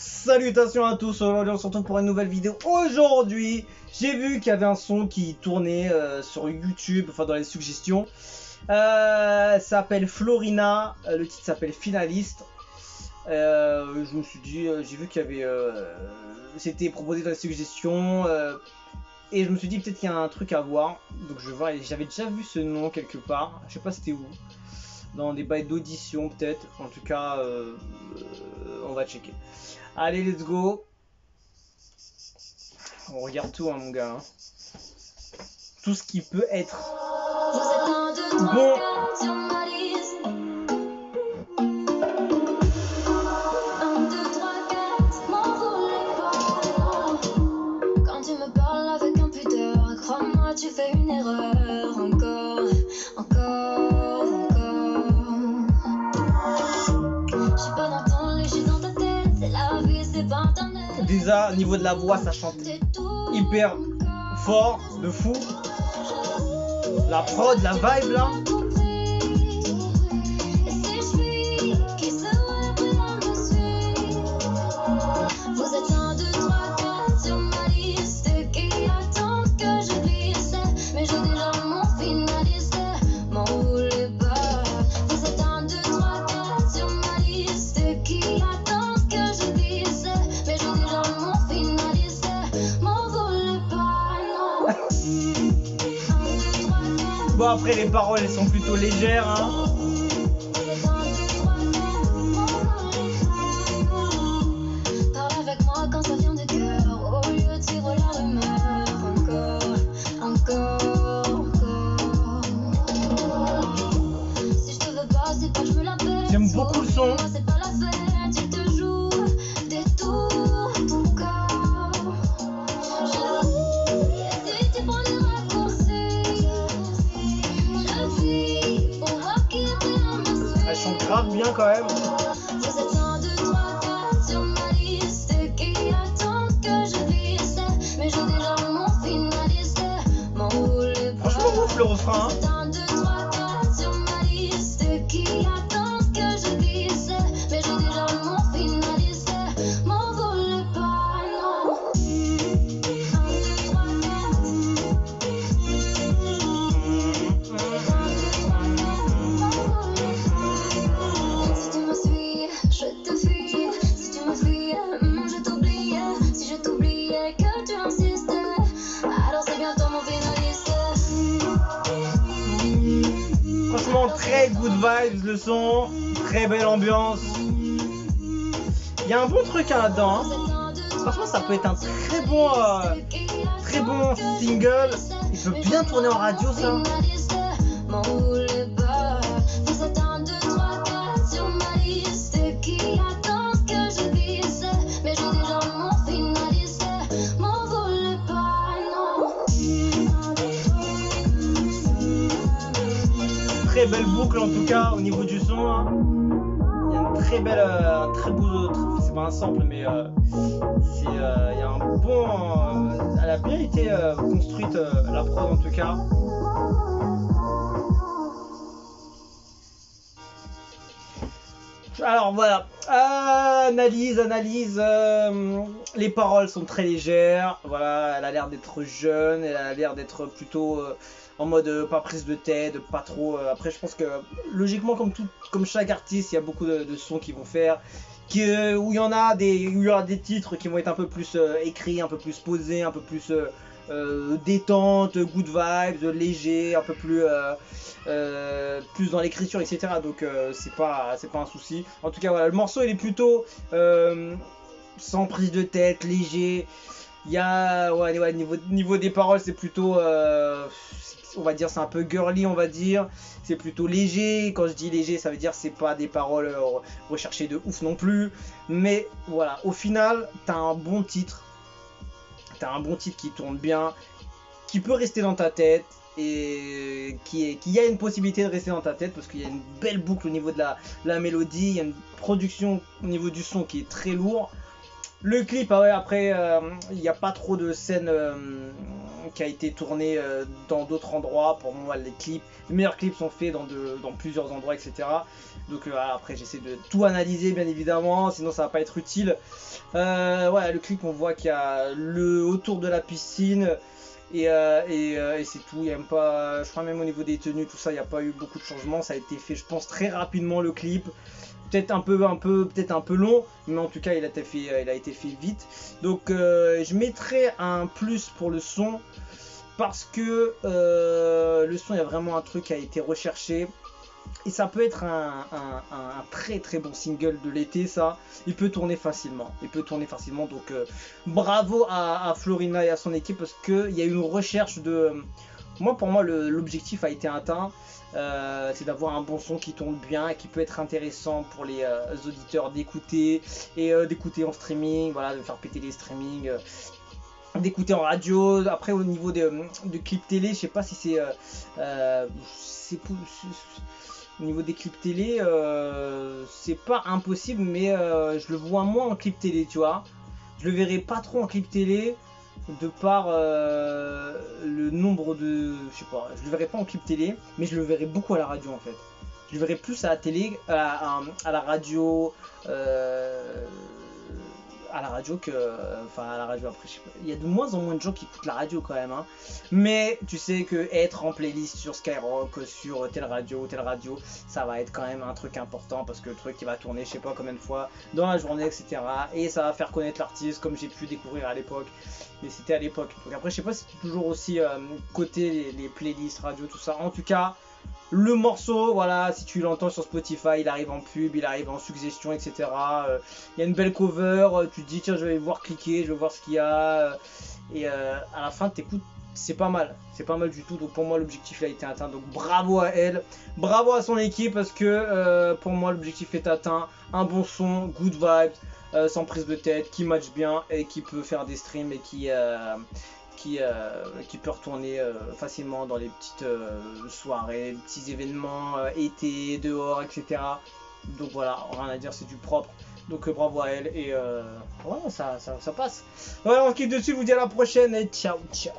Salutations à tous, aujourd'hui on se retrouve pour une nouvelle vidéo. Aujourd'hui, j'ai vu qu'il y avait un son qui tournait sur YouTube, enfin dans les suggestions. Ça s'appelle Florina, le titre s'appelle Finaliste. Je me suis dit, j'ai vu qu'il y avait... c'était proposé dans les suggestions. Et je me suis dit peut-être qu'il y a un truc à voir. Donc je vais voir, j'avais déjà vu ce nom quelque part. Je sais pas c'était où. Dans des bails d'audition peut-être. En tout cas, on va checker. Allez, let's go. On regarde tout, hein, mon gars. Hein. Tout ce qui peut être bon. Quand tu me parles avec un pudeur, crois-moi, tu fais une erreur. Encore. Je suis pas dans ton lit, je suis dans ta tête. C'est la vie, c'est pas internet. Déjà, au niveau de la voix, ça chante hyper fort, de fou. La prod, la vibe là. Vous êtes 1, 2, 3, 4 sur ma liste qui attendent que je glisse. Mais j'ai déjà mon finaliste, m'en voulez pas. Vous êtes 1, 2, 3, 4 sur ma liste qui attendent que je glisse. Mais j'ai déjà mon finaliste, m'en voulez pas, non. 1, 2, 3, 4. Bon, après, les paroles elles sont plutôt légères. Hein. J'aime beaucoup le son. Elle chante grave bien quand même. Franchement ouf le refrain. Hein. Franchement, très good vibes le son, très belle ambiance. Il y a un bon truc là-dedans. Hein. Franchement, ça peut être un très bon single. Il peut bien tourner en radio, ça. Très belle boucle en tout cas au niveau du son. Hein. Il y a une très belle, très beau, c'est pas un sample mais il y a un bon, elle a bien été construite la prod en tout cas. Alors voilà, analyse, les paroles sont très légères, voilà, elle a l'air d'être jeune, elle a l'air d'être plutôt en mode pas prise de tête, pas trop, après je pense que logiquement comme chaque artiste, il y a beaucoup de sons qu'ils vont faire, où il y aura des titres qui vont être un peu plus écrits, un peu plus posés, un peu plus détente, good vibes, léger, un peu plus dans l'écriture, etc. Donc c'est pas un souci. En tout cas voilà, le morceau il est plutôt sans prise de tête, léger. Il y a niveau des paroles c'est plutôt on va dire c'est un peu girly, on va dire. C'est plutôt léger. Quand je dis léger, ça veut dire c'est pas des paroles recherchées de ouf non plus. Mais voilà, au final, t'as un bon titre. T'as un bon titre qui tourne bien, qui peut rester dans ta tête et qui a une possibilité de rester dans ta tête parce qu'il y a une belle boucle au niveau de la mélodie. Il y a une production au niveau du son qui est très lourd. Le clip, après, il n'y a pas trop de scènes qui a été tourné dans d'autres endroits. Pour moi, les meilleurs clips sont faits dans plusieurs endroits, etc. Donc après, j'essaie de tout analyser, bien évidemment, sinon ça va pas être utile. Ouais, le clip, on voit qu'il y a le autour de la piscine. Et c'est tout, il y a même pas, je crois même au niveau des tenues, tout ça, il n'y a pas eu beaucoup de changements. Ça a été fait, je pense, très rapidement le clip. Peut-être un peu long, mais en tout cas il a été fait vite. Donc je mettrai un plus pour le son, parce que le son, il y a vraiment un truc qui a été recherché. Et ça peut être un très très bon single de l'été, ça. Il peut tourner facilement. Donc bravo à Florina et à son équipe, parce qu'il y a une recherche de... Pour moi, l'objectif a été atteint. C'est d'avoir un bon son qui tourne bien et qui peut être intéressant pour les auditeurs d'écouter. Et d'écouter en streaming, voilà, de faire péter les streamings. D'écouter en radio. Après, au niveau de clips télé, je sais pas si c'est... Au niveau des clips télé, c'est pas impossible, mais je le vois moins en clip télé, tu vois. Je le verrai pas trop en clip télé, de par le nombre de... Je sais pas, je le verrai pas en clip télé, mais je le verrai beaucoup à la radio en fait. Je le verrai plus à la télé, à la radio... à la radio que... Enfin, à la radio, après, je sais pas. Il y a de moins en moins de gens qui écoutent la radio quand même, hein. Mais tu sais que être en playlist sur Skyrock, sur telle radio, ça va être quand même un truc important, parce que le truc qui va tourner, je sais pas combien de fois, dans la journée, etc. Et ça va faire connaître l'artiste, comme j'ai pu découvrir à l'époque. Mais c'était à l'époque. Donc après, je sais pas si c'est toujours aussi côté les playlists radio, tout ça. En tout cas... Le morceau, voilà, si tu l'entends sur Spotify, il arrive en pub, il arrive en suggestion, etc. Il y a une belle cover, tu te dis tiens, je vais voir cliquer, je vais voir ce qu'il y a. Et à la fin, t'écoutes, c'est pas mal du tout. Donc pour moi, l'objectif a été atteint. Donc bravo à elle, bravo à son équipe, parce que pour moi, l'objectif est atteint. Un bon son, good vibes, sans prise de tête, qui match bien et qui peut faire des streams et qui peut retourner facilement dans les petites soirées, petits événements été, dehors, etc. Donc voilà, rien à dire, c'est du propre. Donc bravo à elle, et voilà, ça passe. Voilà, on quitte dessus, je vous dis à la prochaine et ciao ciao.